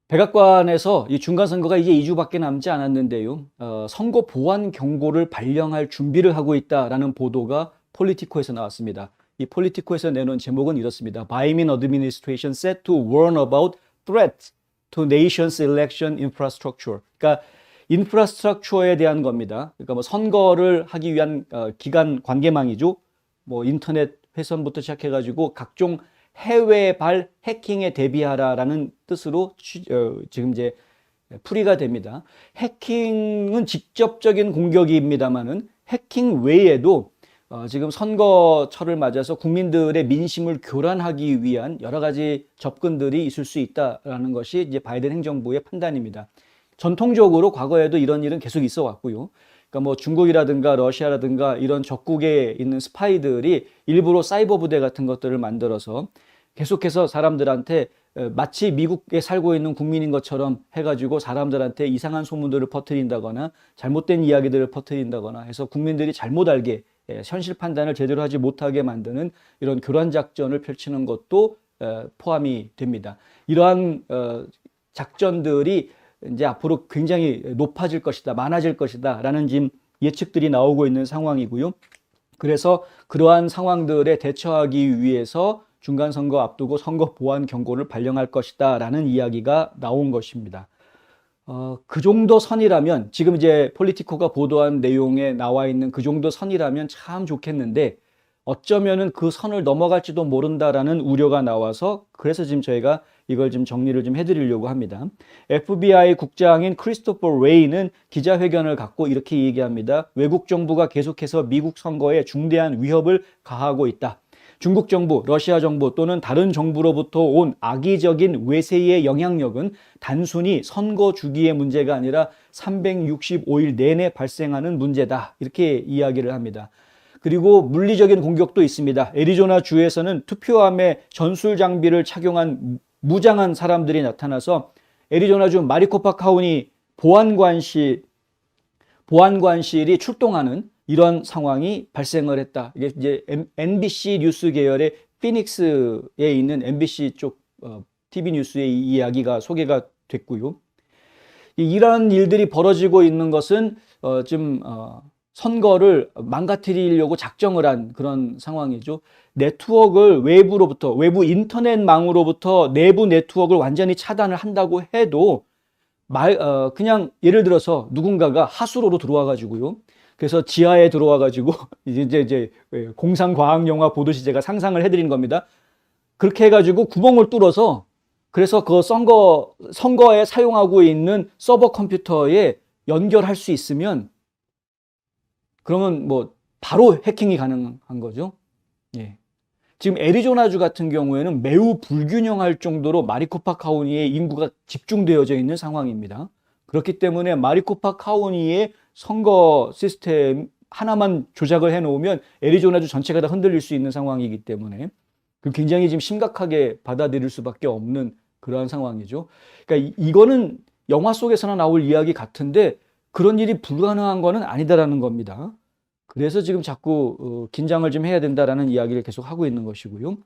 백악관에서 이 중간선거가 이제 2주밖에 남지 않았는데요. 선거 보완 경고를 발령할 준비를 하고 있다라는 보도가 폴리티코에서 나왔습니다. 이 폴리티코에서 내놓은 제목은 이렇습니다. Biden administration set to warn about threat to nation's election infrastructure. 그러니까 인프라스트럭처에 대한 겁니다. 그러니까 뭐 선거를 하기 위한 기관 관계망이죠. 뭐 인터넷 회선부터 시작해가지고 각종 해외발 해킹에 대비하라라는 뜻으로 지금 이제 풀이가 됩니다. 해킹은 직접적인 공격입니다만은 해킹 외에도 지금 선거철을 맞아서 국민들의 민심을 교란하기 위한 여러 가지 접근들이 있을 수 있다라는 것이 이제 바이든 행정부의 판단입니다. 전통적으로 과거에도 이런 일은 계속 있어 왔고요. 그러니까 뭐 중국이라든가 러시아라든가 이런 적국에 있는 스파이들이 일부러 사이버 부대 같은 것들을 만들어서 계속해서 사람들한테 마치 미국에 살고 있는 국민인 것처럼 해가지고 사람들한테 이상한 소문들을 퍼뜨린다거나 잘못된 이야기들을 퍼뜨린다거나 해서 국민들이 잘못 알게 현실 판단을 제대로 하지 못하게 만드는 이런 교란 작전을 펼치는 것도 포함이 됩니다. 이러한 작전들이 이제 앞으로 굉장히 높아질 것이다, 많아질 것이다 라는 지금 예측들이 나오고 있는 상황이고요. 그래서 그러한 상황들에 대처하기 위해서 중간선거 앞두고 선거 보완 경고를 발령할 것이다 라는 이야기가 나온 것입니다. 그 정도 선이라면, 지금 이제 폴리티코가 보도한 내용에 나와 있는 그 정도 선이라면 참 좋겠는데 어쩌면은 그 선을 넘어갈지도 모른다라는 우려가 나와서 그래서 지금 저희가 이걸 좀 정리를 좀 해드리려고 합니다. FBI 국장인 크리스토퍼 레이는 기자회견을 갖고 이렇게 얘기합니다. 외국 정부가 계속해서 미국 선거에 중대한 위협을 가하고 있다. 중국 정부, 러시아 정부 또는 다른 정부로부터 온 악의적인 외세의 영향력은 단순히 선거 주기의 문제가 아니라 365일 내내 발생하는 문제다. 이렇게 이야기를 합니다. 그리고 물리적인 공격도 있습니다. 애리조나 주에서는 투표함에 전술 장비를 착용한 무장한 사람들이 나타나서 애리조나주 마리코파 카운티 보안관실이 출동하는 이런 상황이 발생을 했다. 이게 이제 NBC 뉴스 계열의 피닉스에 있는 MBC 쪽 TV 뉴스의 이야기가 소개가 됐고요. 이런 일들이 벌어지고 있는 것은 지금 선거를 망가뜨리려고 작정을 한 그런 상황이죠. 네트워크를 외부 인터넷망으로부터 내부 네트워크를 완전히 차단을 한다고 해도 그냥 예를 들어서 누군가가 하수로로 들어와 가지고요. 그래서 지하에 들어와 가지고 이제 공상과학 영화 보듯이 제가 상상을 해드리는 겁니다. 그렇게 해가지고 구멍을 뚫어서 그래서 그 선거에 사용하고 있는 서버 컴퓨터에 연결할 수 있으면 그러면 뭐 바로 해킹이 가능한 거죠. 예. 지금 애리조나주 같은 경우에는 매우 불균형할 정도로 마리코파 카운티의 인구가 집중되어져 있는 상황입니다. 그렇기 때문에 마리코파 카운티의 선거 시스템 하나만 조작을 해놓으면 애리조나주 전체가 다 흔들릴 수 있는 상황이기 때문에 굉장히 지금 심각하게 받아들일 수밖에 없는 그러한 상황이죠. 그러니까 이거는 영화 속에서나 나올 이야기 같은데 그런 일이 불가능한 거는 아니다라는 겁니다. 그래서 지금 자꾸 긴장을 좀 해야 된다라는 이야기를 계속 하고 있는 것이고요.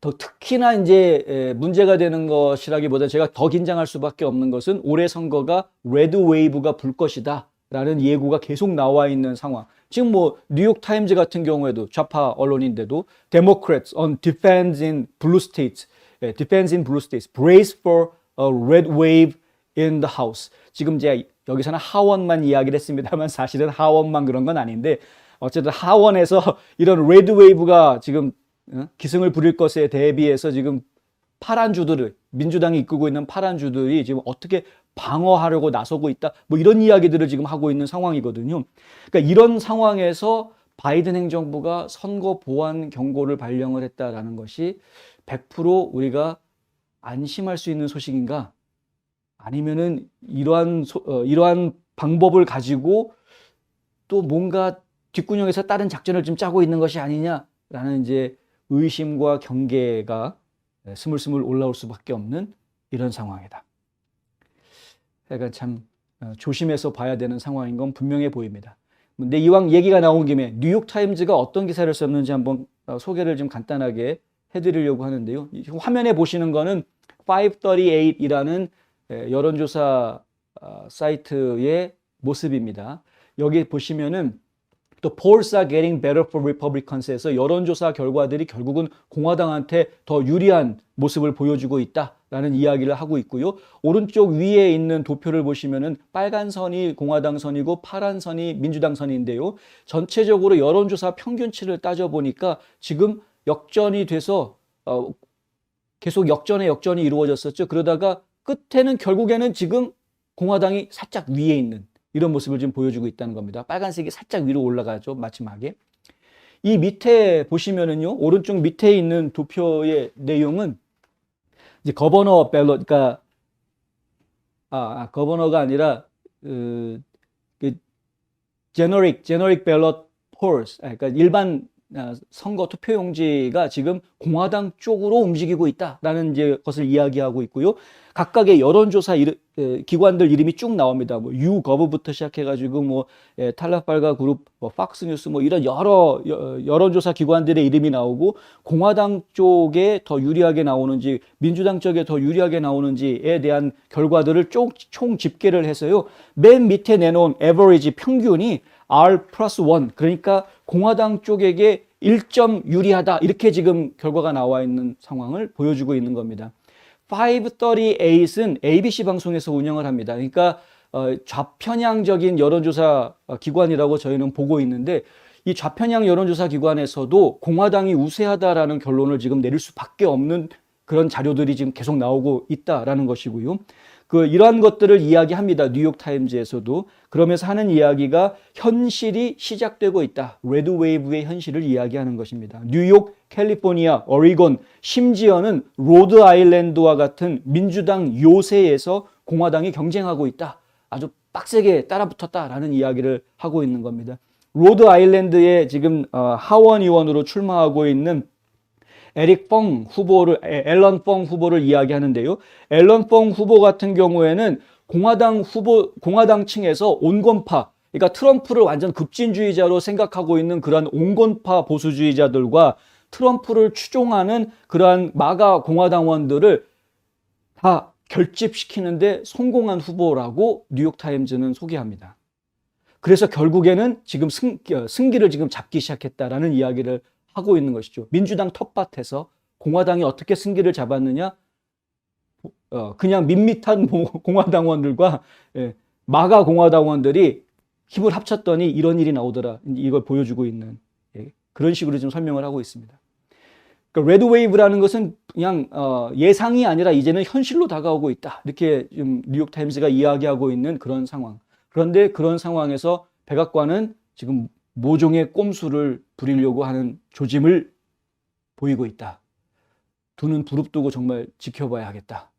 더 특히나 이제 문제가 되는 것이라기보다 제가 더 긴장할 수밖에 없는 것은 올해 선거가 레드 웨이브가 불 것이다 라는 예고가 계속 나와 있는 상황. 지금 뭐 뉴욕 타임즈 같은 경우에도 좌파 언론인데도 Democrats on defense in blue states, brace for a red wave in the house. 지금 이제 여기서는 하원만 이야기를 했습니다만 사실은 하원만 그런 건 아닌데 어쨌든 하원에서 이런 레드 웨이브가 지금 기승을 부릴 것에 대비해서 지금 파란주들을 민주당이 이끌고 있는 파란주들이 지금 어떻게 방어하려고 나서고 있다 뭐 이런 이야기들을 지금 하고 있는 상황이거든요. 그러니까 이런 상황에서 바이든 행정부가 선거 보완 경고를 발령을 했다라는 것이 100% 우리가 안심할 수 있는 소식인가? 아니면은 이러한 방법을 가지고 또 뭔가 뒷구녕에서 다른 작전을 좀 짜고 있는 것이 아니냐라는 이제 의심과 경계가 스물스물 올라올 수밖에 없는 이런 상황이다. 그러니까 참 조심해서 봐야 되는 상황인 건 분명해 보입니다. 근데 이왕 얘기가 나온 김에 뉴욕 타임즈가 어떤 기사를 썼는지 한번 소개를 좀 간단하게 해드리려고 하는데요. 화면에 보시는 거는 538이라는 여론조사 사이트의 모습입니다. 여기 보시면은 또 polls are getting better for Republicans에서 여론조사 결과들이 결국은 공화당한테 더 유리한 모습을 보여주고 있다라는 이야기를 하고 있고요. 오른쪽 위에 있는 도표를 보시면은 빨간 선이 공화당 선이고 파란 선이 민주당 선인데요. 전체적으로 여론조사 평균치를 따져보니까 지금 역전이 돼서 계속 역전이 이루어졌었죠. 그러다가 끝에는 결국에는 지금 공화당이 살짝 위에 있는 이런 모습을 지금 보여주고 있다는 겁니다. 빨간색이 살짝 위로 올라가죠. 마지막에. 이 밑에 보시면은요. 오른쪽 밑에 있는 도표의 내용은 이제 거버너 밸럿, 그러니까 거버너가 아니라 제너릭 밸럿 폴스, 그러니까 일반 선거 투표용지가 지금 공화당 쪽으로 움직이고 있다라는 이제 것을 이야기하고 있고요. 각각의 여론조사 기관들 이름이 쭉 나옵니다. 뭐 유거브부터 시작해가지고 뭐 탈라팔가 그룹, 뭐 팍스뉴스 뭐 이런 여러 여론조사 기관들의 이름이 나오고 공화당 쪽에 더 유리하게 나오는지 민주당 쪽에 더 유리하게 나오는지에 대한 결과들을 총 집계를 해서요. 맨 밑에 내놓은 에버리지 평균이 R+1 그러니까 공화당 쪽에게 1점 유리하다 이렇게 지금 결과가 나와 있는 상황을 보여주고 있는 겁니다. 538은 ABC 방송에서 운영을 합니다. 그러니까 좌편향적인 여론조사 기관이라고 저희는 보고 있는데 이 좌편향 여론조사 기관에서도 공화당이 우세하다라는 결론을 지금 내릴 수밖에 없는 그런 자료들이 지금 계속 나오고 있다라는 것이고요. 이러한 것들을 이야기합니다. 뉴욕타임즈에서도. 그러면서 하는 이야기가 현실이 시작되고 있다. 레드웨이브의 현실을 이야기하는 것입니다. 뉴욕, 캘리포니아, 오리곤, 심지어는 로드아일랜드와 같은 민주당 요새에서 공화당이 경쟁하고 있다. 아주 빡세게 따라붙었다라는 이야기를 하고 있는 겁니다. 로드아일랜드에 지금 하원 의원으로 출마하고 있는 앨런 펑 후보를 이야기하는데요. 앨런 펑 후보 같은 경우에는 공화당 층에서 온건파, 그러니까 트럼프를 완전 급진주의자로 생각하고 있는 그러한 온건파 보수주의자들과 트럼프를 추종하는 그러한 마가 공화당원들을 다 결집시키는데 성공한 후보라고 뉴욕타임즈는 소개합니다. 그래서 결국에는 지금 승기를 지금 잡기 시작했다라는 이야기를 하고 있는 것이죠. 민주당 텃밭에서 공화당이 어떻게 승기를 잡았느냐? 그냥 밋밋한 공화당원들과 마가 공화당원들이 힘을 합쳤더니 이런 일이 나오더라. 이걸 보여주고 있는 그런 식으로 지금 설명을 하고 있습니다. 그러니까 레드웨이브라는 것은 그냥 예상이 아니라 이제는 현실로 다가오고 있다. 이렇게 지금 뉴욕타임스가 이야기하고 있는 그런 상황. 그런데 그런 상황에서 백악관은 지금 모종의 꼼수를 부리려고 하는 조짐을 보이고 있다. 두 눈 부릅뜨고 정말 지켜봐야 하겠다.